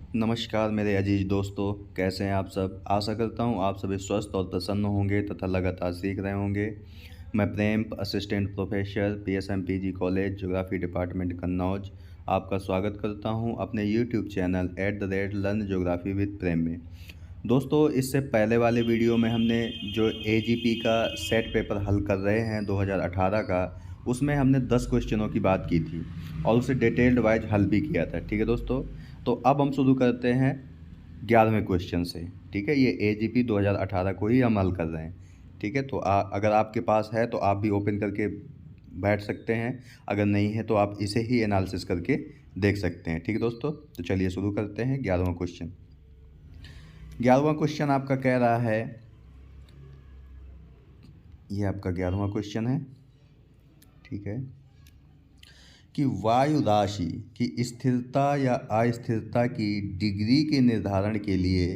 नमस्कार मेरे अजीज दोस्तों, कैसे हैं आप सब। आशा करता हूं आप सभी स्वस्थ और प्रसन्न होंगे तथा लगातार सीख रहे होंगे। मैं Prem, assistant professor PSMPG college geography department Kannauj आपका स्वागत करता हूं अपने YouTube channel @learn geography with Prem में। दोस्तों, इससे पहले वाले वीडियो में हमने जो एजीपी का सेट पेपर हल कर रहे हैं 2018 का, उसमें हमने 10 क्वेश्चनों की बात की थी और उसे डिटेल्ड वाइज हल भी किया था। ठीक है दोस्तों, तो अब हम शुरू करते हैं 11वें क्वेश्चन से। ठीक है, ये एजीपी 2018 को ही हम हल कर रहे हैं। ठीक है, तो अगर आपके पास है तो आप भी ओपन करके बैठ सकते हैं, अगर नहीं है तो आप इसे ही एनालिसिस करके देख सकते हैं। ठीक है दोस्तों, तो चलिए शुरू करते हैं 11वां क्वेश्चन। 11वां क्वेश्चन आपका कह रहा है, ये आपका 11वां क्वेश्चन है। ठीक है, कि वायु राशि की स्थिरता या अस्थिरता की डिग्री के निर्धारण के लिए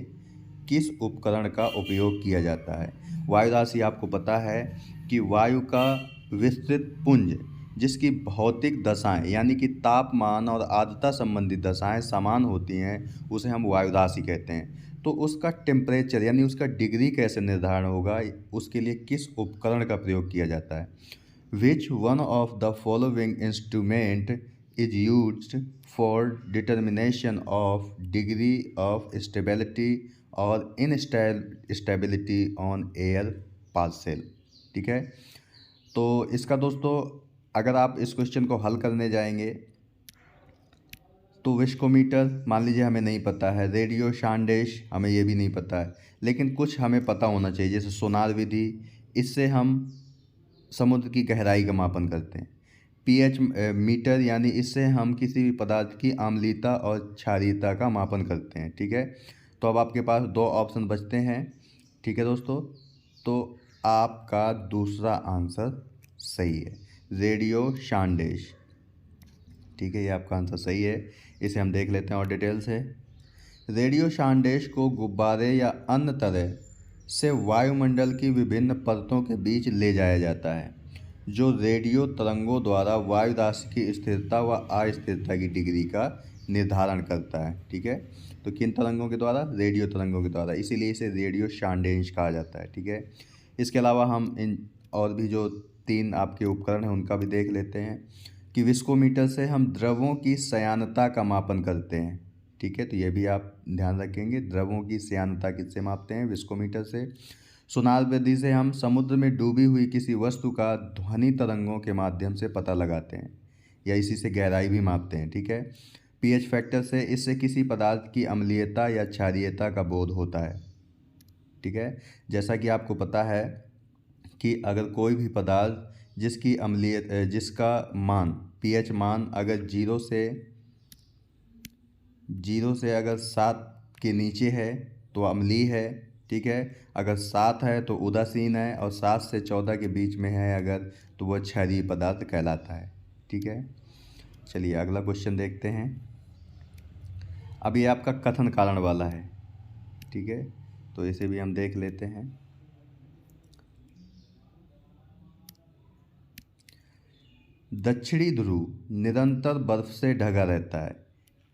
किस उपकरण का उपयोग किया जाता है। वायु राशि आपको पता है कि वायु का विस्तृत पुंज जिसकी भौतिक दशाएं यानी कि तापमान और आर्द्रता संबंधित दशाएं समान होती हैं, उसे हम वायु राशि कहते हैं। तो उसका टेम्परेचर यानी उसका डिग्री कैसे निर्धारण होगा, उसके लिए किस उपकरण का प्रयोग किया जाता है। Which one of the following instrument is used for determination of degree of stability or instability on air parcel। ठीक है, तो इसका दोस्तों अगर आप इस क्वेश्चन को हल करने जाएंगे तो विस्कोमीटर मान लीजिए हमें नहीं पता है, रेडियो शांडेश हमें ये भी नहीं पता है, लेकिन कुछ हमें पता होना चाहिए जैसे सोनार विधि, इससे हम समुद्र की गहराई का मापन करते हैं। पीएच मीटर यानी इससे हम किसी भी पदार्थ की अम्लीयता और क्षारीयता का मापन करते हैं। ठीक है, तो अब आपके पास दो ऑप्शन बचते हैं। ठीक है दोस्तों, तो आपका दूसरा आंसर सही है, रेडियो शांडेश। ठीक है, ये आपका आंसर सही है। इसे हम देख लेते हैं और डिटेल से। रेडियो शांडेश को गुब्बारे या अन्य तरह से वायुमंडल की विभिन्न परतों के बीच ले जाया जाता है, जो रेडियो तरंगों द्वारा वायु राशि की स्थिरता व अस्थिरता की डिग्री का निर्धारण करता है। ठीक है, तो किन तरंगों के द्वारा, रेडियो तरंगों के द्वारा, इसीलिए इसे रेडियो शांडेश कहा जाता है। ठीक है, इसके अलावा हम इन और भी जो 3 आपके उपकरण हैं उनका भी देख लेते हैं कि विस्कोमीटर से हम द्रवों की श्यानता का मापन करते हैं। ठीक है, तो ये भी आप ध्यान रखेंगे, द्रवों की श्यानता किससे मापते हैं, विस्कोमीटर से। सोनार विधि से हम समुद्र में डूबी हुई किसी वस्तु का ध्वनि तरंगों के माध्यम से पता लगाते हैं या इसी से गहराई भी मापते हैं। ठीक है, पीएच फैक्टर से इससे किसी पदार्थ की अम्लीयता या क्षारीयता का बोध होता है। ठीक है, जैसा कि आपको पता है कि अगर कोई भी पदार्थ जिसकी जिसका मान पीएच मान अगर जीरो से अगर 7 के नीचे है तो अम्लीय है। ठीक है, अगर 7 है तो उदासीन है, और 7 से 14 के बीच में है अगर, तो वह क्षारीय पदार्थ कहलाता है। ठीक है, चलिए अगला क्वेश्चन देखते हैं। अब ये आपका कथन कारण वाला है। ठीक है, तो इसे भी हम देख लेते हैं। दक्षिणी ध्रुव निरंतर बर्फ से ढका रहता है,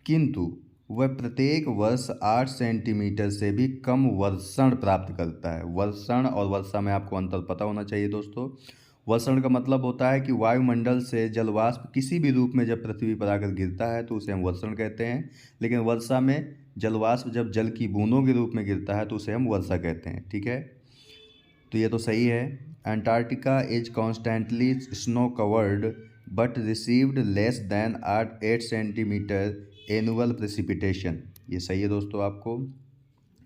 किंतु वह प्रत्येक वर्ष 8 सेंटीमीटर से भी कम वर्षण प्राप्त करता है। वर्षण और वर्षा में आपको अंतर पता होना चाहिए दोस्तों। वर्षण का मतलब होता है कि वायुमंडल से जलवाष्प किसी भी रूप में जब पृथ्वी पर आकर गिरता है तो उसे हम वर्षण कहते हैं, लेकिन वर्षा में जलवाष्प जब जल की बूंदों के रूप में गिरता है तो उसे हम वर्षा कहते हैं। ठीक है, तो ये तो सही है। Antarctica is constantly snow covered but received less than 8 centimetre annual precipitation, ये सही है दोस्तों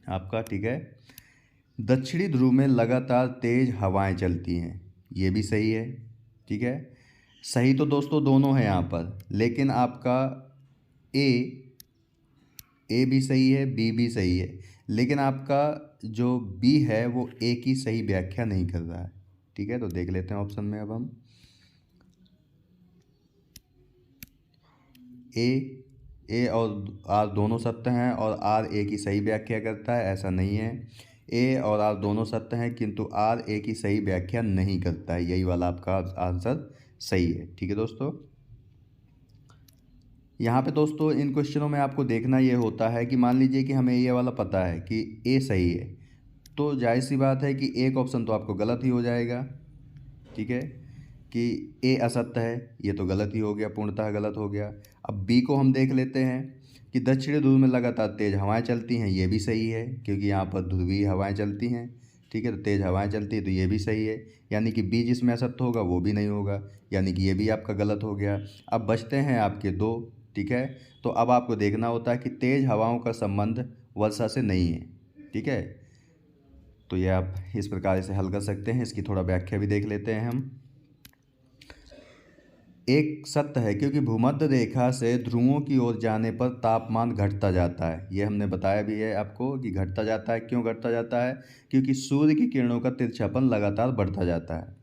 आपका। ठीक है, दक्षिणी ध्रुव में लगातार तेज हवाएं चलती हैं, ये भी सही है। ठीक है, सही तो दोस्तों दोनों हैं यहाँ पर, लेकिन आपका ए भी सही है, बी भी सही है, लेकिन आपका जो बी है वो ए की सही व्याख्या नहीं कर रहा है। ठीक है, तो देख लेते हैं ऑप्शन में अब हम। ए और आर दोनों सत्य हैं और आर ए की सही व्याख्या करता है, ऐसा नहीं है। ए और आर दोनों सत्य हैं किंतु आर ए की सही व्याख्या नहीं करता है, यही वाला आपका आंसर सही है। ठीक है दोस्तों, यहाँ पे दोस्तों इन क्वेश्चनों में आपको देखना ये होता है कि मान लीजिए कि हमें ये वाला पता है कि ए सही है, तो जाहिर सी बात है कि एक ऑप्शन तो आपको गलत ही हो जाएगा। ठीक है, कि ए असत्य है, ये तो गलत ही हो गया, पूर्णतः गलत हो गया। अब बी को हम देख लेते हैं कि दक्षिणी ध्रुव में लगातार तेज़ हवाएं चलती हैं, ये भी सही है क्योंकि यहाँ पर ध्रुवीय हवाएं चलती हैं। ठीक है, तो तेज़ हवाएं चलती है तो ये भी सही है, यानी कि बी जिसमें असत्य होगा वो भी नहीं होगा, यानी कि ये भी आपका गलत हो गया। अब बचते हैं आपके दो। ठीक है, तो अब आपको देखना होता है कि तेज़ हवाओं का संबंध वर्षा से नहीं है। ठीक है, तो ये आप इस प्रकार से हल कर सकते हैं। इसकी थोड़ा व्याख्या भी देख लेते हैं हम। एक सत्य है क्योंकि भूमध्य रेखा से ध्रुवों की ओर जाने पर तापमान घटता जाता है, ये हमने बताया भी है आपको कि घटता जाता है। क्यों घटता जाता है? क्योंकि सूर्य की किरणों का तिरछापन लगातार बढ़ता जाता है।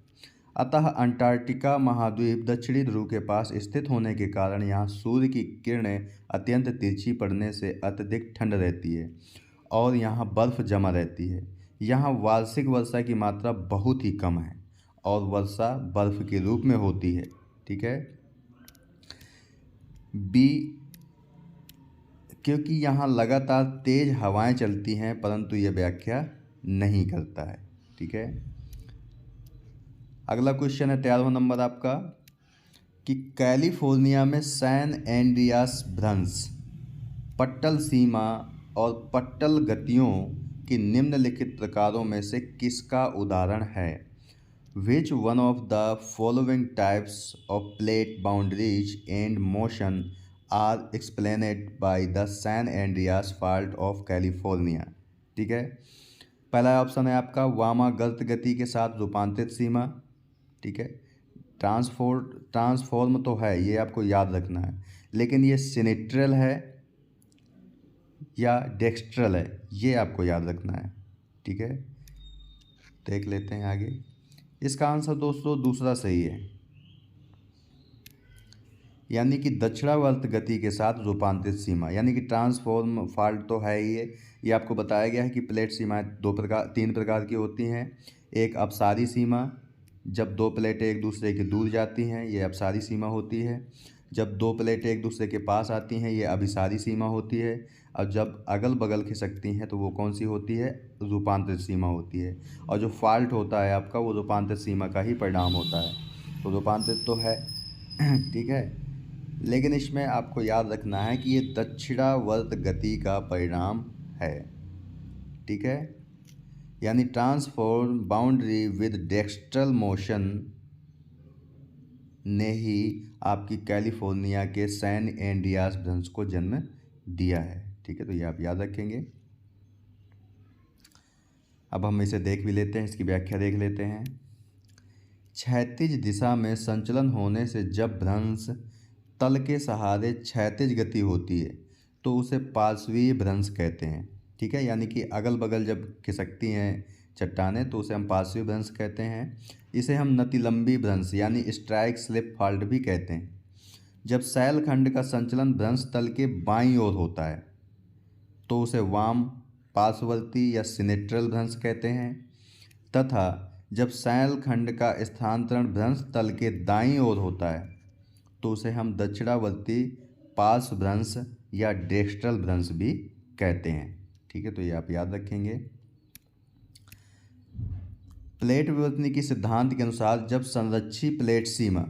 अतः अंटार्कटिका महाद्वीप दक्षिणी ध्रुव के पास स्थित होने के कारण यहाँ सूर्य की किरणें अत्यंत तिरछी पड़ने से अत्यधिक ठंड रहती है और यहाँ बर्फ़ जमा रहती है। यहाँ वार्षिक वर्षा की मात्रा बहुत ही कम है और वर्षा बर्फ़ के रूप में होती है। ठीक है, बी क्योंकि यहाँ लगातार तेज़ हवाएं चलती हैं परंतु ये व्याख्या नहीं करता है। ठीक है, अगला क्वेश्चन है 13वां नंबर आपका कि कैलिफोर्निया में सैन एंड्रियास भ्रंश पट्टल सीमा और पट्टल गतियों की निम्नलिखित प्रकारों में से किसका उदाहरण है? Which one of the following types of plate boundaries and motion are explained by the San Andreas Fault of California? ठीक है, पहला ऑप्शन है आपका वामावर्त गति के साथ रूपांतरित सीमा। ठीक है, ट्रांसफॉर्म तो है, ये आपको याद रखना है, लेकिन ये सिनेट्रल है या डेक्स्ट्रल है, ये आपको याद रखना है। ठीक है, देख लेते हैं आगे। इसका आंसर दोस्तों दूसरा सही है, यानी कि दक्षिणावर्त गति के साथ रूपांतरित सीमा, यानी कि ट्रांसफॉर्म फॉल्ट तो है ही ये आपको बताया गया है कि प्लेट सीमाएं तीन प्रकार की होती हैं। एक अपसारी सीमा, जब दो प्लेटें एक दूसरे के दूर जाती हैं ये अपसारी सीमा होती है। जब दो प्लेटें एक दूसरे के पास आती हैं ये अभिसारी सीमा होती है। और जब अगल बगल खिसकती हैं तो वो कौन सी होती है? रूपांतरित सीमा होती है। और जो फॉल्ट होता है आपका वो रूपांतरित सीमा का ही परिणाम होता है, तो रूपांतरित तो है। ठीक है, लेकिन इसमें आपको याद रखना है कि ये दक्षिणावर्त गति का परिणाम है। ठीक है, यानी transform boundary with dextral motion ने ही आपकी कैलिफोर्निया के सैन एंड्रियास भ्रंश को जन्म दिया है। ठीक है, तो ये आप याद रखेंगे। अब हम इसे देख भी लेते हैं, इसकी व्याख्या देख लेते हैं। क्षैतिज दिशा में संचलन होने से जब भ्रंश तल के सहारे क्षैतिज गति होती है तो उसे पार्श्वीय भ्रंश कहते हैं। ठीक है, यानी कि अगल बगल जब खिसकती हैं चट्टानें तो उसे हम पार्श्वीय भ्रंश कहते हैं। इसे हम नतिलंबी भ्रंश यानी स्ट्राइक स्लिप फॉल्ट भी कहते हैं। जब शैलखंड का संचलन भ्रंश तल के बाईं ओर होता है तो उसे वाम पार्श्ववर्ती या सिनेट्रल भ्रंश कहते हैं, तथा जब शैलखंड का स्थानांतरण भ्रंश तल के दाईं ओर होता है तो उसे हम दक्षिणावर्ती पार्श्व भ्रंश या डेक्स्ट्रल भ्रंश भी कहते हैं। ठीक है, तो ये आप याद रखेंगे। प्लेट विवर्तनी के सिद्धांत के अनुसार जब संरक्षी प्लेट सीमा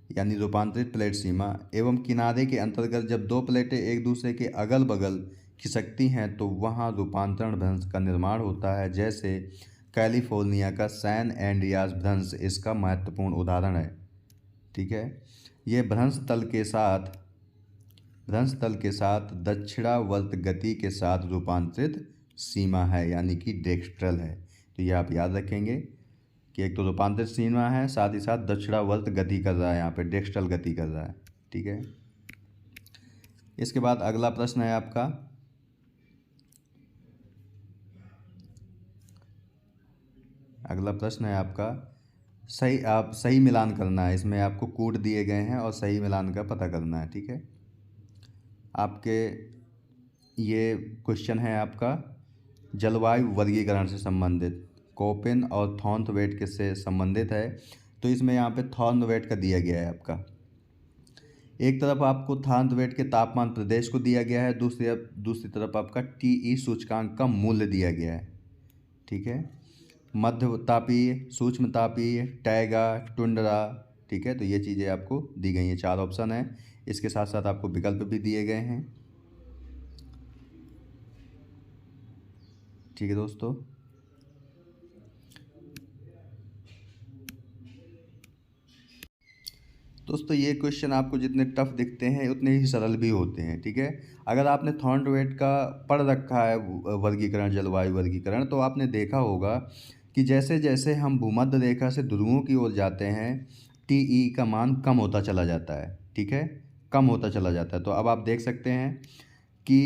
यानी रूपांतरित प्लेट सीमा एवं किनारे के अंतर्गत जब दो प्लेटें एक दूसरे के अगल बगल खिसकती हैं तो वहाँ रूपांतरण भ्रंश का निर्माण होता है, जैसे कैलिफोर्निया का सैन एंड्रियास भ्रंश इसका महत्वपूर्ण उदाहरण है। ठीक है, ये भ्रंश तल के साथ दक्षिणावर्त गति के साथ रूपांतरित सीमा है, यानी कि डेक्स्ट्रल है। तो ये आप याद रखेंगे कि एक तो रूपांतरित सीमा है, साथ ही साथ दक्षिणावर्त गति कर रहा है, यहाँ पे डेक्स्ट्रल गति कर रहा है। ठीक है, इसके बाद अगला प्रश्न है आपका सही मिलान करना है। इसमें आपको कोड दिए गए हैं और सही मिलान का पता करना है। ठीक है, आपके ये क्वेश्चन है आपका जलवायु वर्गीकरण से संबंधित, कोपेन और थॉर्नवेट के से संबंधित है। तो इसमें यहाँ पे थॉर्नवेट का दिया गया है आपका एक तरफ आपको थानवेट के तापमान प्रदेश को दिया गया है, दूसरी तरफ आपका टीई सूचकांक का मूल्य दिया गया है। ठीक है, मध्य तापीय, सूक्ष्म तापीय, टैगा, टुंड्रा। ठीक है, तो ये चीज़ें आपको दी गई हैं, 4 ऑप्शन हैं। इसके साथ साथ आपको विकल्प भी दिए गए हैं। ठीक है दोस्तों, ये क्वेश्चन आपको जितने टफ दिखते हैं उतने ही सरल भी होते हैं। ठीक है, अगर आपने थॉर्नवेट का पढ़ रखा है वर्गीकरण, जलवायु वर्गीकरण, तो आपने देखा होगा कि जैसे जैसे हम भूमध्य रेखा से ध्रुवों की ओर जाते हैं, टीई का मान कम होता चला जाता है। ठीक है, कम होता चला जाता है। तो अब आप देख सकते हैं कि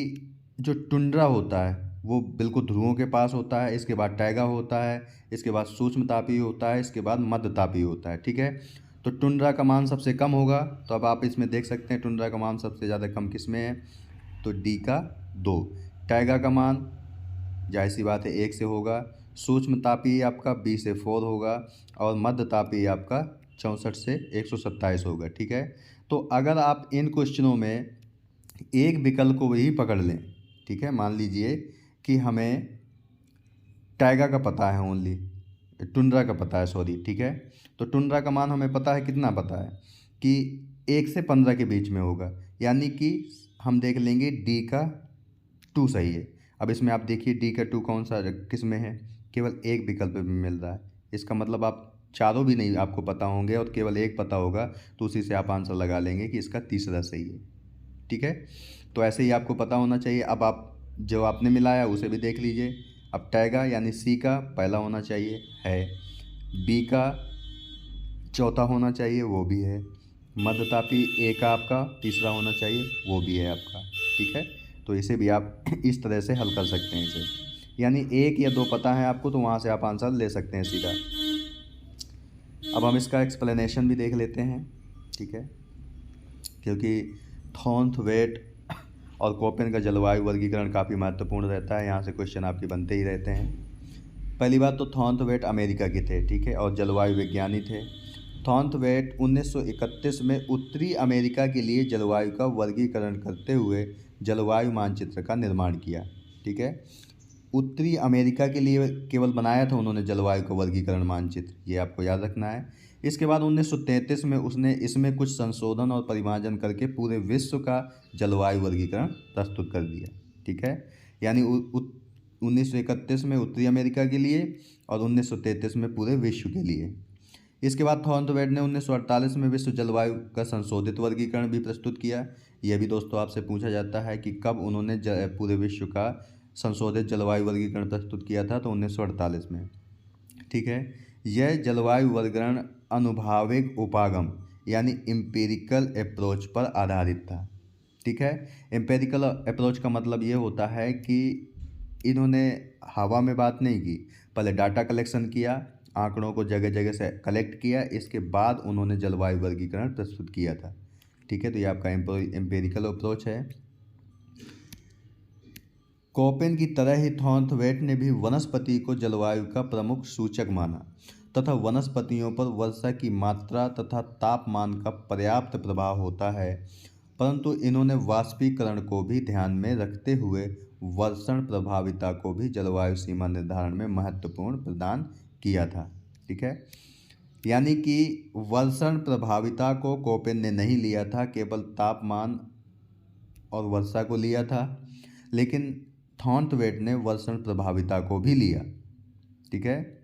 जो टुंड्रा होता है वो बिल्कुल ध्रुवों के पास होता है, इसके बाद टैगा होता है, इसके बाद सूक्ष्म तापीय होता है, इसके बाद मध्य तापीय होता है। ठीक है, तो टुंड्रा का मान सबसे कम होगा। तो अब आप इसमें देख सकते हैं टुंड्रा का मान सबसे ज़्यादा कम किस में है, तो डी का 2। टैगा का मान जाहिर सी बात है 1 से होगा। सूक्ष्म तापीय आपका 20 से 4 होगा, और मध्य तापीय आपका 64 से 127 होगा। ठीक है, तो अगर आप इन क्वेश्चनों में एक विकल्प को ही पकड़ लें, ठीक है, मान लीजिए कि हमें टैगा का पता है, ओनली टुंड्रा का पता है, सॉरी। ठीक है, तो टुंड्रा का मान हमें पता है, कितना पता है कि 1 से 15 के बीच में होगा, यानी कि हम देख लेंगे डी का 2 सही है। अब इसमें आप देखिए डी का 2 कौन सा किस में है, केवल एक विकल्प में मिल रहा है। इसका मतलब आप चारों भी नहीं आपको पता होंगे और केवल एक पता होगा, तो उसी से आप आंसर लगा लेंगे कि इसका तीसरा सही है। ठीक है, तो ऐसे ही आपको पता होना चाहिए। अब आप जो आपने मिलाया उसे भी देख लीजिए। अब टैगा यानी सी का पहला होना चाहिए, है। बी का चौथा होना चाहिए, वो भी है। मध्यतापी ए का आपका तीसरा होना चाहिए, वो भी है आपका। ठीक है, तो इसे भी आप इस तरह से हल कर सकते हैं इसे, यानी 1 या 2 पता है आपको, तो वहाँ से आप आंसर ले सकते हैं सीधा। अब हम इसका एक्सप्लेनेशन भी देख लेते हैं। ठीक है, क्योंकि थॉर्नवेट और कोपेन का जलवायु वर्गीकरण काफ़ी महत्वपूर्ण रहता है, यहाँ से क्वेश्चन आपके बनते ही रहते हैं। पहली बात तो थॉर्नवेट अमेरिका के थे, ठीक है, और जलवायु विज्ञानी थे। थॉर्नवेट 1931 में उत्तरी अमेरिका के लिए जलवायु का वर्गीकरण करते हुए जलवायु मानचित्र का निर्माण किया। ठीक है, उत्तरी अमेरिका के लिए केवल बनाया था उन्होंने जलवायु का वर्गीकरण मानचित्र, ये आपको याद रखना है। इसके बाद 1933 में उसने इसमें कुछ संशोधन और परिमार्जन करके पूरे विश्व का जलवायु वर्गीकरण प्रस्तुत कर दिया। ठीक है, यानी 1931 में उत्तरी अमेरिका के लिए और 1933 में पूरे विश्व के लिए। इसके बाद थॉर्नवेट ने 1948 में विश्व जलवायु का संशोधित वर्गीकरण भी प्रस्तुत किया। यह भी दोस्तों आपसे पूछा जाता है कि कब उन्होंने पूरे विश्व का संशोधित जलवायु वर्गीकरण प्रस्तुत किया था, तो 1948 में। ठीक है, यह जलवायु वर्गीकरण अनुभाविक उपागम यानी एम्पिरिकल अप्रोच पर आधारित था। ठीक है, एम्पिरिकल अप्रोच का मतलब ये होता है कि इन्होंने हवा में बात नहीं की, पहले डाटा कलेक्शन किया, आंकड़ों को जगह जगह से कलेक्ट किया, इसके बाद उन्होंने जलवायु वर्गीकरण प्रस्तुत किया था। ठीक है, तो ये आपका एम्पिरिकल अप्रोच है। कोपेन की तरह ही थॉर्नवेट ने भी वनस्पति को जलवायु का प्रमुख सूचक माना तथा वनस्पतियों पर वर्षा की मात्रा तथा तापमान का पर्याप्त प्रभाव होता है, परंतु इन्होंने वाष्पीकरण को भी ध्यान में रखते हुए वर्षण प्रभाविता को भी जलवायु सीमा निर्धारण में महत्वपूर्ण प्रदान किया था। ठीक है, यानी कि वर्षण प्रभाविता को कोपेन ने नहीं लिया था, केवल तापमान और वर्षा को लिया था, लेकिन थॉर्नवेट ने वर्षण प्रभाविता को भी लिया। ठीक है,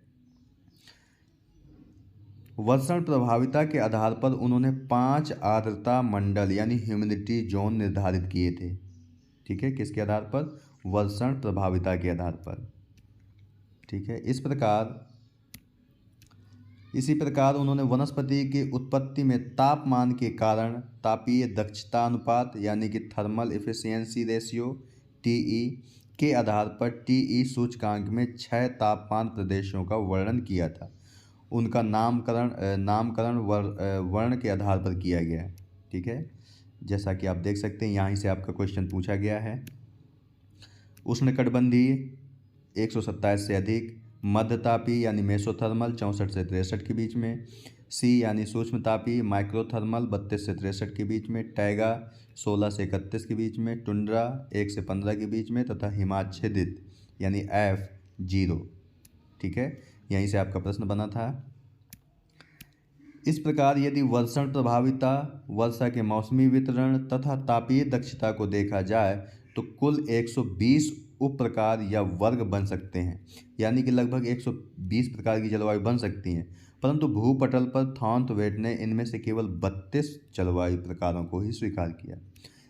वर्षण प्रभाविता के आधार पर उन्होंने 5 आर्द्रता मंडल यानी ह्यूमिडिटी जोन निर्धारित किए थे। ठीक है, किसके आधार पर, वर्षण प्रभाविता के आधार पर। ठीक है, इसी प्रकार उन्होंने वनस्पति की उत्पत्ति में तापमान के कारण तापीय दक्षता अनुपात यानी कि थर्मल एफिशिएंसी रेशियो टीई के आधार पर टीई सूचकांक में 6 तापमान प्रदेशों का वर्णन किया था। उनका नामकरण वर्ण के आधार पर किया गया है। ठीक है, जैसा कि आप देख सकते हैं यहाँ से आपका क्वेश्चन पूछा गया है। उष्णकटिबंधीय 127 से अधिक, मध्यतापी यानी मेसोथर्मल 64 से 63 के बीच में, सी यानी सूक्ष्म तापीय, माइक्रोथर्मल 32 से 63 के बीच में, टैगा 16 से 31 के बीच में, टुंड्रा 1 से 15 के बीच में तथा हिमाच्छादित यानी एफ 0। ठीक है, यहीं से आपका प्रश्न बना था। इस प्रकार यदि वर्षण प्रभाविता, वर्षा के मौसमी वितरण तथा तापीय दक्षता को देखा जाए तो कुल 120 उप प्रकार या वर्ग बन सकते हैं, यानी कि लगभग 120 प्रकार की जलवायु बन सकती हैं। परंतु भूपटल पर थॉर्नवेट ने इनमें से केवल 32 जलवायु प्रकारों को ही स्वीकार किया।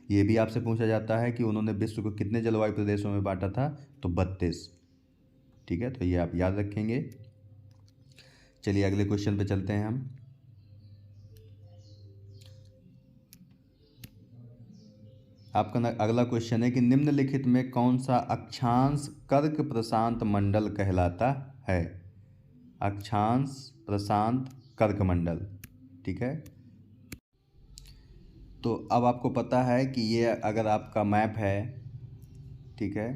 ये भी आपसे पूछा जाता है कि उन्होंने विश्व को कितने जलवायु प्रदेशों में बांटा था, तो 32। ठीक है, तो ये आप याद रखेंगे। चलिए अगले क्वेश्चन पे चलते हैं हम। आपका अगला क्वेश्चन है कि निम्नलिखित में कौन सा अक्षांश कर्क प्रशांत मंडल कहलाता है। अक्षांश प्रशांत कर्क मंडल। ठीक है, तो अब आपको पता है कि ये अगर आपका मैप है, ठीक है,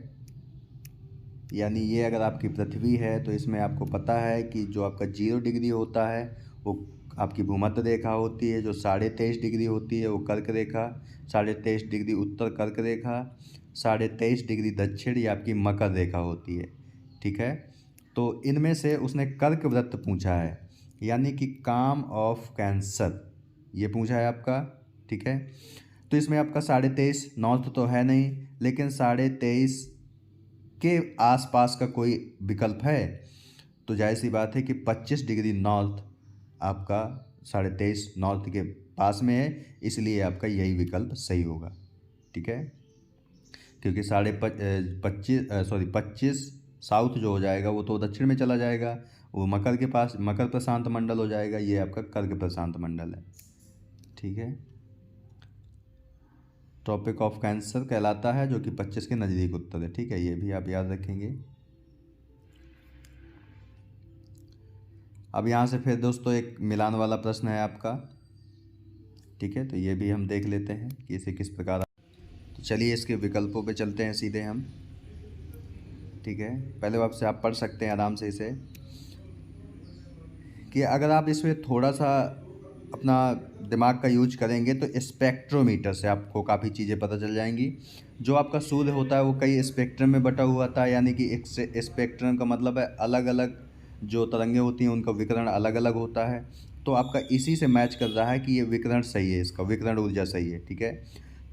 यानी ये अगर आपकी पृथ्वी है तो इसमें आपको पता है कि जो आपका 0 डिग्री होता है वो आपकी भूमध्य रेखा होती है, जो 23.5 डिग्री होती है वो कर्क रेखा, 23.5 डिग्री उत्तर कर्क रेखा, 23.5 डिग्री दक्षिण ये आपकी मकर रेखा होती है। ठीक है, तो इनमें से उसने कर्क वृत्त पूछा है, यानी कि काम ऑफ कैंसर ये पूछा है आपका। ठीक है, तो इसमें आपका 23.5 नॉर्थ तो है नहीं, लेकिन 23.5 के आसपास का कोई विकल्प है, तो जाहिर सी बात है कि 25 डिग्री नॉर्थ आपका 23.5 नॉर्थ के पास में है, इसलिए आपका यही विकल्प सही होगा। ठीक है, क्योंकि 25 साउथ जो हो जाएगा वो तो दक्षिण में चला जाएगा, वो मकर के पास मकर प्रशांत मंडल हो जाएगा, ये आपका कर्क प्रशांत मंडल है। ठीक है, ट्रॉपिक ऑफ कैंसर कहलाता है, जो कि 25 के नज़दीक उत्तर है। ठीक है, ये भी आप याद रखेंगे। अब यहाँ से फिर दोस्तों एक मिलान वाला प्रश्न है आपका। ठीक है, तो ये भी हम देख लेते हैं कि इसे किस प्रकार। तो चलिए इसके विकल्पों पे चलते हैं सीधे हम। ठीक है, पहले आपसे आप पढ़ सकते हैं आराम से इसे, कि अगर आप इसमें थोड़ा सा अपना दिमाग का यूज करेंगे तो स्पेक्ट्रोमीटर से आपको काफ़ी चीज़ें पता चल जाएंगी। जो आपका सूर्य होता है वो कई स्पेक्ट्रम में बटा हुआ था, यानी कि एक स्पेक्ट्रम का मतलब है अलग अलग जो तरंगें होती हैं उनका विकिरण अलग अलग होता है। तो आपका इसी से मैच कर रहा है कि ये विकिरण सही है, इसका विकिरण ऊर्जा सही है। ठीक है,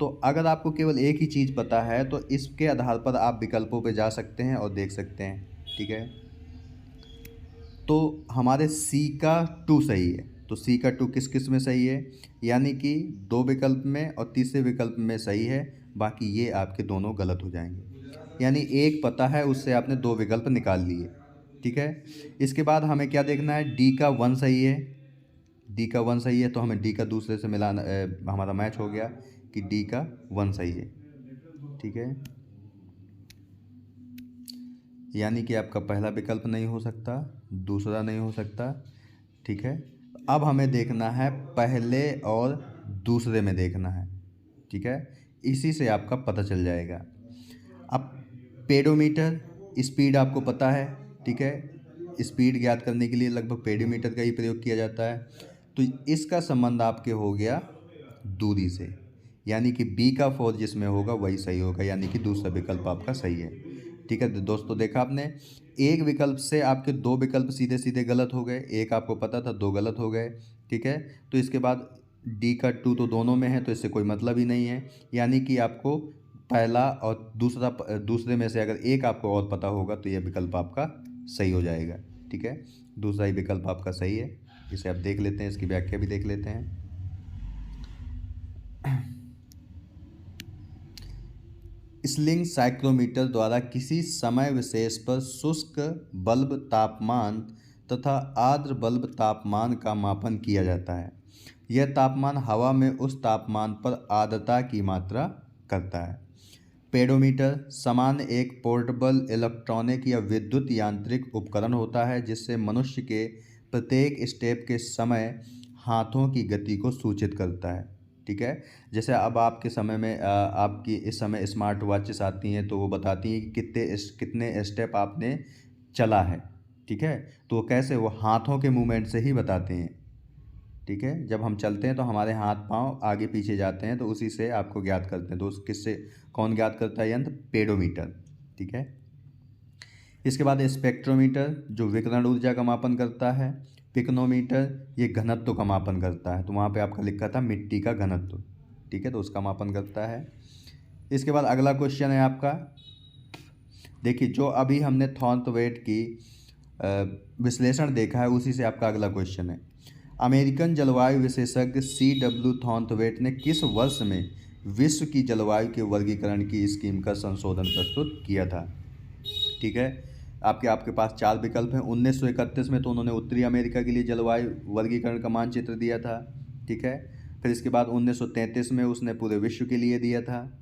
तो अगर आपको केवल एक ही चीज़ पता है तो इसके आधार पर आप विकल्पों पे जा सकते हैं और देख सकते हैं। ठीक है, तो हमारे सी का 2 सही है, तो सी का 2 किस किस में सही है, यानी कि 2 विकल्प में और तीसरे विकल्प में सही है, बाकी ये आपके दोनों गलत हो जाएंगे। यानी एक पता है उससे आपने 2 विकल्प निकाल लिए। ठीक है, इसके बाद हमें क्या देखना है, डी का 1 सही है। डी का 1 सही है तो हमें डी का दूसरे से मिलाना, हमारा मैच हो गया कि डी का 1 सही है। ठीक है, यानी कि आपका पहला विकल्प नहीं हो सकता, दूसरा नहीं हो सकता। ठीक है, अब हमें देखना है पहले और दूसरे में देखना है। ठीक है, इसी से आपका पता चल जाएगा। अब पेडोमीटर स्पीड आपको पता है। ठीक है, स्पीड ज्ञात करने के लिए लगभग पेडोमीटर का ही प्रयोग किया जाता है, तो इसका संबंध आपके हो गया दूरी से, यानी कि बी का 4 जिसमें होगा वही सही होगा, यानी कि दूसरा विकल्प आपका सही है। ठीक है, तो दोस्तों देखा आपने, एक विकल्प से आपके 2 विकल्प सीधे सीधे गलत हो गए, एक आपको पता था 2 गलत हो गए। ठीक है, तो इसके बाद डी का 2 तो दोनों में है, तो इससे कोई मतलब ही नहीं है, यानी कि आपको पहला और दूसरे में से अगर एक आपको और पता होगा तो यह विकल्प आपका सही हो जाएगा। ठीक है, दूसरा ही विकल्प आपका सही है। इसे आप देख लेते हैं, इसकी व्याख्या भी देख लेते हैं। स्लिंग साइक्रोमीटर द्वारा किसी समय विशेष पर शुष्क बल्ब तापमान तथा आर्द्र बल्ब तापमान का मापन किया जाता है। यह तापमान हवा में उस तापमान पर आर्द्रता की मात्रा करता है। पेडोमीटर सामान्य एक पोर्टेबल इलेक्ट्रॉनिक या विद्युत यांत्रिक उपकरण होता है जिससे मनुष्य के प्रत्येक स्टेप के समय हाथों की गति को सूचित करता है। ठीक है, जैसे अब आपके समय में आपकी इस समय स्मार्ट वॉचेस आती हैं तो वो बताती हैं कि कितने स्टेप आपने चला है। ठीक है, तो कैसे, वो हाथों के मूवमेंट से ही बताते हैं। ठीक है, जब हम चलते हैं तो हमारे हाथ पांव आगे पीछे जाते हैं, तो उसी से आपको ज्ञात करते हैं। तो उस किससे कौन ज्ञात करता है यंत्र? पेडोमीटर। ठीक है, इसके बाद स्पेक्ट्रोमीटर जो विकिरण ऊर्जा का मापन करता है। पिकनोमीटर ये घनत्व का मापन करता है, तो वहाँ पे आपका लिखा था मिट्टी का घनत्व। ठीक है, तो उसका मापन करता है। इसके बाद अगला क्वेश्चन है आपका, देखिए जो अभी हमने थॉर्नवेट की विश्लेषण देखा है, उसी से आपका अगला क्वेश्चन है। अमेरिकन जलवायु विशेषज्ञ C.W. थॉर्नवेट ने किस वर्ष में विश्व की जलवायु के वर्गीकरण की स्कीम का संशोधन प्रस्तुत किया था? ठीक है, आपके पास चार विकल्प हैं। 1931 में तो उन्होंने उत्तरी अमेरिका के लिए जलवायु वर्गीकरण का मानचित्र दिया था। ठीक है, फिर इसके बाद 1933 में उसने पूरे विश्व के लिए दिया था।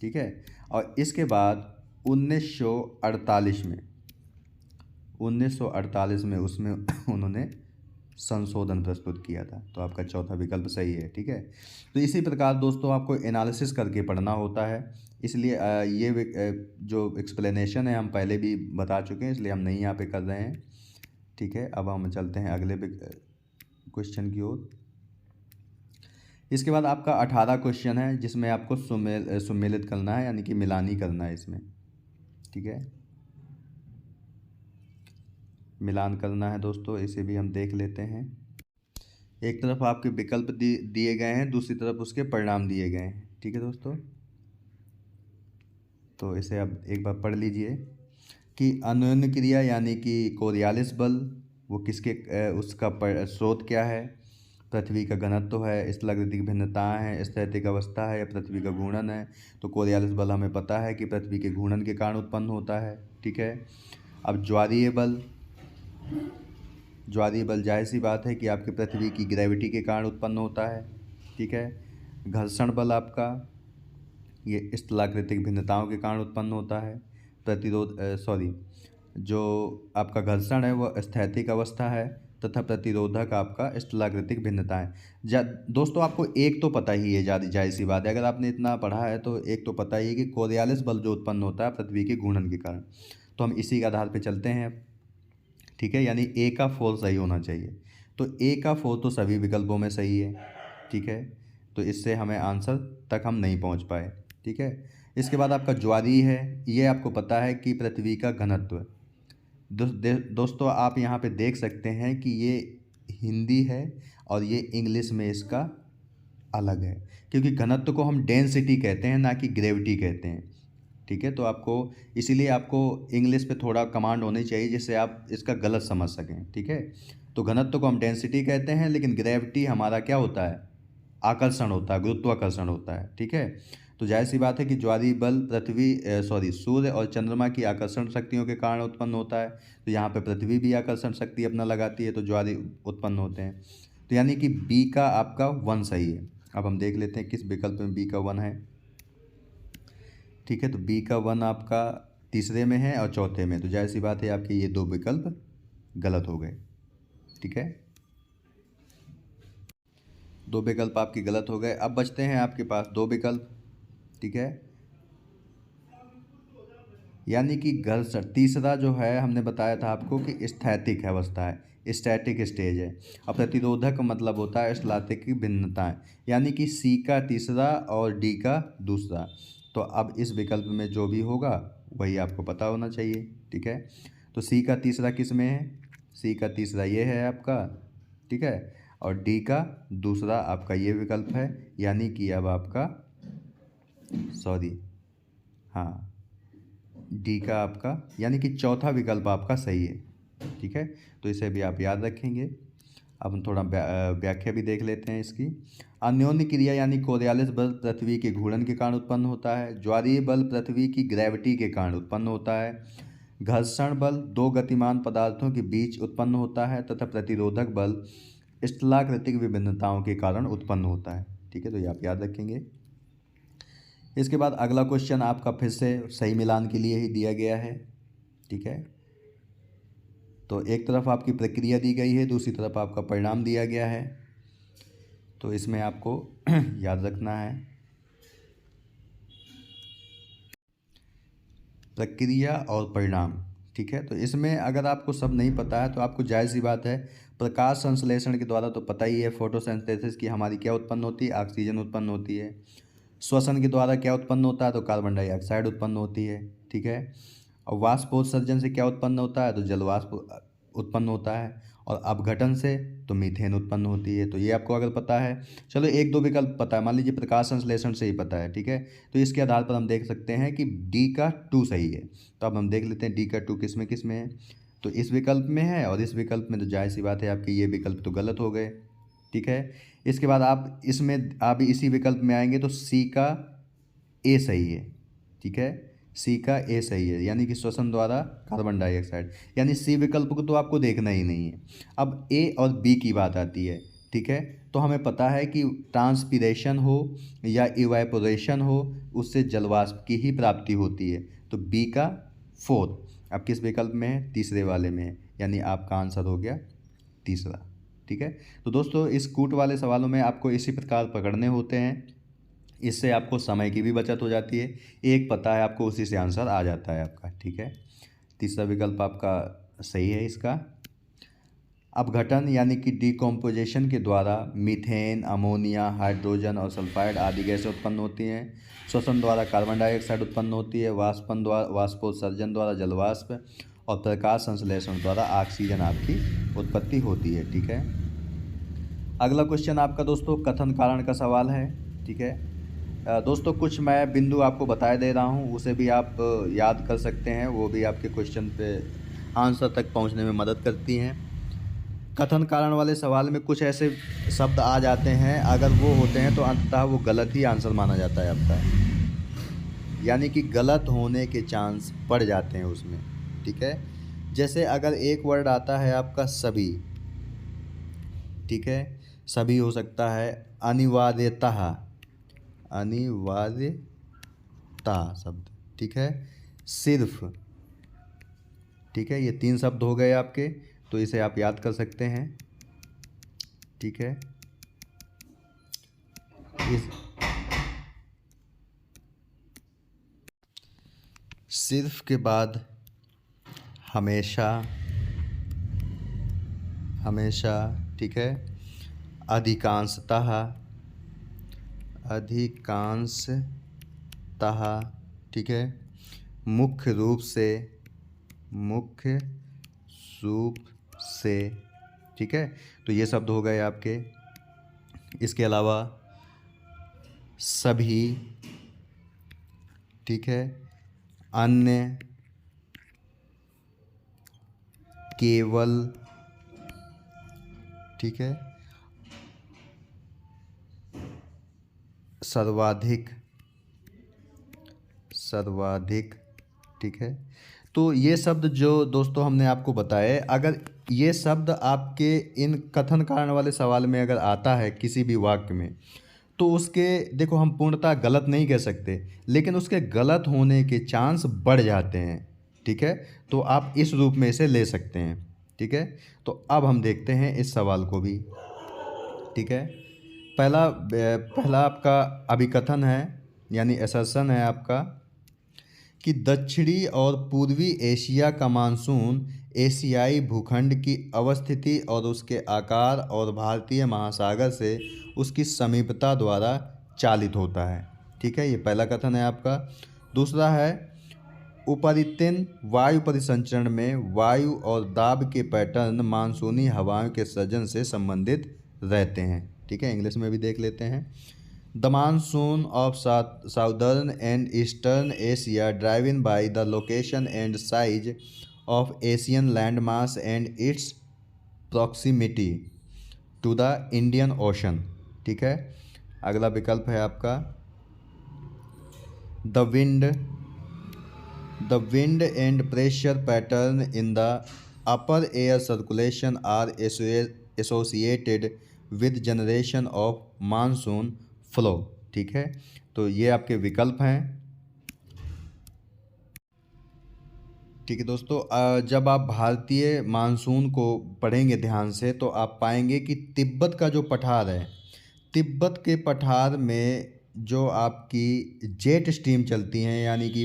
ठीक है, और इसके बाद 1948 में उसमें उन्होंने संशोधन प्रस्तुत किया था। तो आपका चौथा विकल्प सही है। ठीक है, तो इसी प्रकार दोस्तों आपको एनालिसिस करके पढ़ना होता है, इसलिए जो एक्सप्लेनेशन है हम पहले भी बता चुके हैं, इसलिए हम नहीं यहाँ पे कर रहे हैं। ठीक है, अब हम चलते हैं अगले क्वेश्चन की ओर। इसके बाद आपका 18 क्वेश्चन है, जिसमें आपको सुमेलित करना है, यानी कि मिलानी करना है इसमें। ठीक है, मिलान करना है दोस्तों, इसे भी हम देख लेते हैं। एक तरफ आपके विकल्प दिए गए हैं, दूसरी तरफ उसके परिणाम दिए गए हैं। ठीक है दोस्तों, तो इसे अब एक बार पढ़ लीजिए कि अन्योन्य क्रिया यानी कि कोरियालिस बल वो किसके उसका स्रोत क्या है? पृथ्वी का घनत्व है, स्थलाकृतिक भिन्नताएं हैं, स्थैतिक अवस्था है, या पृथ्वी का घूर्णन है? तो कोरियालिस बल हमें पता है कि पृथ्वी के घूर्णन के कारण उत्पन्न होता है। ठीक है, अब ज्वारीय बल जाहिर सी बात है कि आपकी पृथ्वी की ग्रेविटी के कारण उत्पन्न होता है। ठीक है, घर्षण बल आपका ये स्थलाकृतिक भिन्नताओं के कारण उत्पन्न होता है। जो आपका घर्षण है वह स्थैतिक अवस्था है, तथा प्रतिरोधक आपका स्थलाकृतिक भिन्नता है। दोस्तों आपको एक तो पता ही है, जाहिर सी बात है, अगर आपने इतना पढ़ा है तो एक तो पता ही है कि कोरियालिस बल जो उत्पन्न होता है पृथ्वी के घूर्णन के कारण। तो हम इसी के आधार पर चलते हैं। ठीक है, यानी ए का 4 सही होना चाहिए। तो ए का 4 तो सभी विकल्पों में सही है। ठीक है, तो इससे हमें आंसर तक हम नहीं पहुंच पाए। ठीक है, इसके बाद आपका ज्वारीय है, ये आपको पता है कि पृथ्वी का घनत्व। दोस्तों आप यहाँ पे देख सकते हैं कि ये हिंदी है और ये इंग्लिश में इसका अलग है, क्योंकि घनत्व को हम डेंसिटी कहते हैं, ना कि ग्रेविटी कहते हैं। ठीक है, तो आपको इसीलिए आपको इंग्लिश पे थोड़ा कमांड होनी चाहिए, जिससे आप इसका गलत समझ सकें। ठीक है, तो घनत्व को हम डेंसिटी कहते हैं, लेकिन ग्रेविटी हमारा क्या होता है? आकर्षण होता है, गुरुत्वाकर्षण होता है। ठीक है, तो जाहिर सी बात है कि ज्वारीय बल सूर्य और चंद्रमा की आकर्षण शक्तियों के कारण उत्पन्न होता है। तो यहाँ पे पृथ्वी भी आकर्षण शक्ति अपना लगाती है, तो ज्वारीय उत्पन्न होते हैं। तो यानी कि बी का आपका 1 सही है। अब हम देख लेते हैं किस विकल्प में बी का 1 है। ठीक है, तो बी का 1 आपका तीसरे में है और चौथे में, तो जाहिर सी बात है आपके ये दो विकल्प गलत हो गए। ठीक है, दो विकल्प आपके गलत हो गए। अब बचते हैं आपके पास दो विकल्प। ठीक है, यानी कि घर्षण तीसरा जो है, हमने बताया था आपको कि स्थैतिक अवस्था है, स्टैटिक स्टेज है। और प्रतिरोधक मतलब होता है स्थलाकृतिक भिन्नताएं, यानी कि सी का तीसरा और डी का दूसरा। तो अब इस विकल्प में जो भी होगा वही आपको पता होना चाहिए। ठीक है, तो सी का तीसरा किस में है? सी का तीसरा ये है आपका। ठीक है, और डी का दूसरा आपका ये विकल्प है, यानी कि अब आपका हाँ, डी का आपका यानी कि चौथा विकल्प आपका सही है। ठीक है, तो इसे भी आप याद रखेंगे। अब हम थोड़ा व्याख्या भी देख लेते हैं इसकी। अन्योन्य क्रिया यानी कोरियालिस बल पृथ्वी के घूर्णन के कारण उत्पन्न होता है। ज्वारीय बल पृथ्वी की ग्रेविटी के कारण उत्पन्न होता है। घर्षण बल दो गतिमान पदार्थों के बीच उत्पन्न होता है, तथा प्रतिरोधक बल स्थलाकृतिक विभिन्नताओं के कारण उत्पन्न होता है। ठीक है, तो ये आप याद रखेंगे। इसके बाद अगला क्वेश्चन आपका फिर से सही मिलान के लिए ही दिया गया है। ठीक है, तो एक तरफ आपकी प्रक्रिया दी गई है, दूसरी तरफ आपका परिणाम दिया गया है। तो इसमें आपको याद रखना है, प्रक्रिया और परिणाम ठीक है। तो इसमें अगर आपको सब नहीं पता है तो आपको जायज़ सी बात है, प्रकाश संश्लेषण के द्वारा तो पता ही है, फोटोसिंथेसिस की हमारी क्या उत्पन्न होती है, ऑक्सीजन उत्पन्न होती है। श्वसन के द्वारा क्या उत्पन्न होता है, तो कार्बन डाइऑक्साइड उत्पन्न होती है, ठीक है। और वाष्पोत्सर्जन से क्या उत्पन्न होता है, तो जल वाष्प उत्पन्न होता है। और अपघटन से तो मीथेन उत्पन्न होती है। तो ये आपको अगर पता है, चलो एक दो विकल्प पता है, मान लीजिए प्रकाश संश्लेषण से ही पता है, ठीक है। तो इसके आधार पर हम देख सकते हैं कि डी का 2 सही है। तो अब हम देख लेते हैं डी का 2 किस में है। तो इस विकल्प में है, और इस विकल्प में तो जाहिर सी बात है आपके ये विकल्प तो गलत हो गए, ठीक है। इसके बाद आप इसी विकल्प में आएंगे तो सी का ए सही है, ठीक है। सी का ए सही है, यानी कि श्वसन द्वारा कार्बन डाइऑक्साइड, यानी सी विकल्प को तो आपको देखना ही नहीं है। अब ए और बी की बात आती है, ठीक है। तो हमें पता है कि ट्रांसपीरेशन हो या इवेपोरेशन हो, उससे जलवाष्प की ही प्राप्ति होती है। तो बी का 4 अब किस विकल्प में है, तीसरे वाले में है, यानी आपका आंसर हो गया तीसरा, ठीक है। तो दोस्तों इस कूट वाले सवालों में आपको इसी प्रकार पकड़ने होते हैं, इससे आपको समय की भी बचत हो जाती है। एक पता है आपको, उसी से आंसर आ जाता है आपका, ठीक है। तीसरा विकल्प आपका सही है इसका। अपघटन यानी कि डिकम्पोजिशन के द्वारा मीथेन, अमोनिया, हाइड्रोजन और सल्फाइड आदि गैसें उत्पन्न होती हैं। श्वसन द्वारा कार्बन डाइऑक्साइड उत्पन्न होती है। वाष्पोत्सर्जन द्वारा जलवाष्प और प्रकाश संश्लेषण द्वारा ऑक्सीजन आपकी उत्पत्ति होती है, ठीक है। अगला क्वेश्चन आपका दोस्तों कथन कारण का सवाल है, ठीक है। दोस्तों कुछ मैं बिंदु आपको बताए दे रहा हूँ, उसे भी आप याद कर सकते हैं, वो भी आपके क्वेश्चन पे आंसर तक पहुँचने में मदद करती हैं। कथन कारण वाले सवाल में कुछ ऐसे शब्द आ जाते हैं, अगर वो होते हैं तो अंततः वो गलत ही आंसर माना जाता है आपका, यानी कि गलत होने के चांस बढ़ जाते हैं उसमें, ठीक है। जैसे अगर एक वर्ड आता है आपका सभी, ठीक है, सभी हो सकता है अनिवार्यतः, अनिवार्यता शब्द, ठीक है, सिर्फ, ठीक है। ये 3 शब्द हो गए आपके, तो इसे आप याद कर सकते हैं, ठीक है। इस सिर्फ के बाद हमेशा, हमेशा, ठीक है, अधिकांशतः, अधिकांशतः, ठीक है, मुख्य रूप से, मुख्य रूप से, ठीक है। तो ये शब्द हो गए आपके। इसके अलावा सभी, ठीक है, अन्य, केवल, ठीक है, सर्वाधिक, सर्वाधिक, ठीक है। तो ये शब्द जो दोस्तों हमने आपको बताए, अगर ये शब्द आपके इन कथन कारण वाले सवाल में अगर आता है किसी भी वाक्य में, तो उसके देखो हम पूर्णतः गलत नहीं कह सकते, लेकिन उसके गलत होने के चांस बढ़ जाते हैं, ठीक है। तो आप इस रूप में इसे ले सकते हैं, ठीक है। तो अब हम देखते हैं इस सवाल को भी, ठीक है। पहला आपका अभिकथन है, यानी असर्शन है आपका, कि दक्षिणी और पूर्वी एशिया का मानसून एशियाई भूखंड की अवस्थिति और उसके आकार और भारतीय महासागर से उसकी समीपता द्वारा चालित होता है, ठीक है। ये पहला कथन है आपका। दूसरा है उपरितन वायु परिसंचरण में वायु और दाब के पैटर्न मानसूनी हवाओं के सृजन से संबंधित रहते हैं, ठीक है। इंग्लिश में भी देख लेते हैं। The monsoon of southern and eastern Asia, driven by the location and size of Asian landmass and its proximity to the Indian Ocean, ठीक है। अगला विकल्प है आपका the wind and pressure pattern in the upper air circulation are associated with generation of monsoon flow, ठीक है। तो ये आपके विकल्प हैं, ठीक है दोस्तों। जब आप भारतीय मानसून को पढ़ेंगे ध्यान से, तो आप पाएंगे कि तिब्बत का जो पठार है, तिब्बत के पठार में जो आपकी जेट स्ट्रीम चलती हैं, यानी कि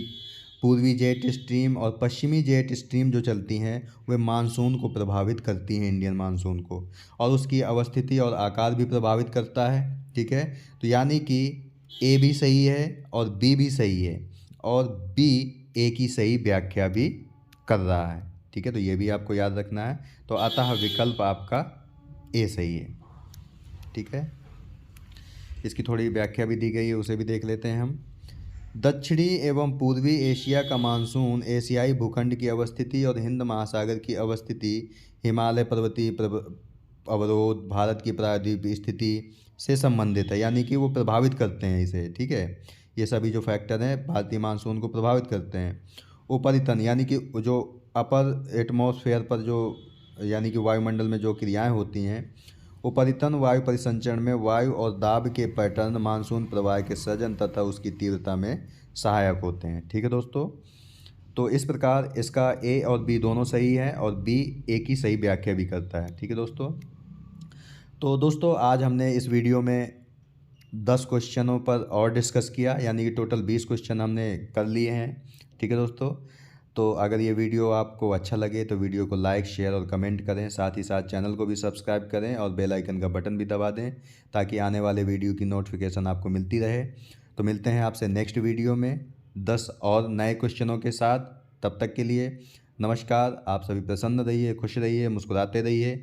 पूर्वी जेट स्ट्रीम और पश्चिमी जेट स्ट्रीम जो चलती हैं वे मानसून को प्रभावित करती हैं, इंडियन मानसून को, और उसकी अवस्थिति और आकार भी प्रभावित करता है। ठीक है, तो यानी कि ए भी सही है और बी भी सही है और बी ए की सही व्याख्या भी कर रहा है। ठीक है, तो ये भी आपको याद रखना है। तो अतः विकल्प आपका ए सही है। ठीक है, इसकी थोड़ी व्याख्या भी दी गई है, उसे भी देख लेते हैं हम। दक्षिणी एवं पूर्वी एशिया का मानसून एशियाई भूखंड की अवस्थिति और हिंद महासागर की अवस्थिति, हिमालय पर्वतीय अवरोध, भारत की प्रायद्वीपीय स्थिति से संबंधित है, यानी कि वो प्रभावित करते हैं इसे। ठीक है, ये सभी जो फैक्टर हैं भारतीय मानसून को प्रभावित करते हैं। उपरितन यानी कि जो अपर एटमॉस्फेयर पर जो यानी कि वायुमंडल में जो क्रियाएं होती हैं, उपरितन वायु परिसंचरण में वायु और दाब के पैटर्न मानसून प्रवाह के सृजन तथा उसकी तीव्रता में सहायक होते हैं। ठीक है दोस्तों, तो इस प्रकार इसका ए और बी दोनों सही है और बी ए की सही व्याख्या भी करता है। ठीक है दोस्तों, तो दोस्तों आज हमने इस वीडियो में 10 क्वेश्चनों पर और डिस्कस किया, यानी कि टोटल 20 क्वेश्चन हमने कर लिए हैं। ठीक है दोस्तों, तो अगर ये वीडियो आपको अच्छा लगे तो वीडियो को लाइक, शेयर और कमेंट करें। साथ ही साथ चैनल को भी सब्सक्राइब करें और बेल आइकन का बटन भी दबा दें ताकि आने वाले वीडियो की नोटिफिकेशन आपको मिलती रहे। तो मिलते हैं आपसे नेक्स्ट वीडियो में 10 और नए क्वेश्चनों के साथ। तब तक के लिए नमस्कार। आप सभी प्रसन्न रहिए, खुश रहिए, मुस्कुराते रहिए,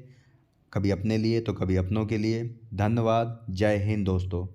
कभी अपने लिए तो कभी अपनों के लिए। धन्यवाद। जय हिंद दोस्तों।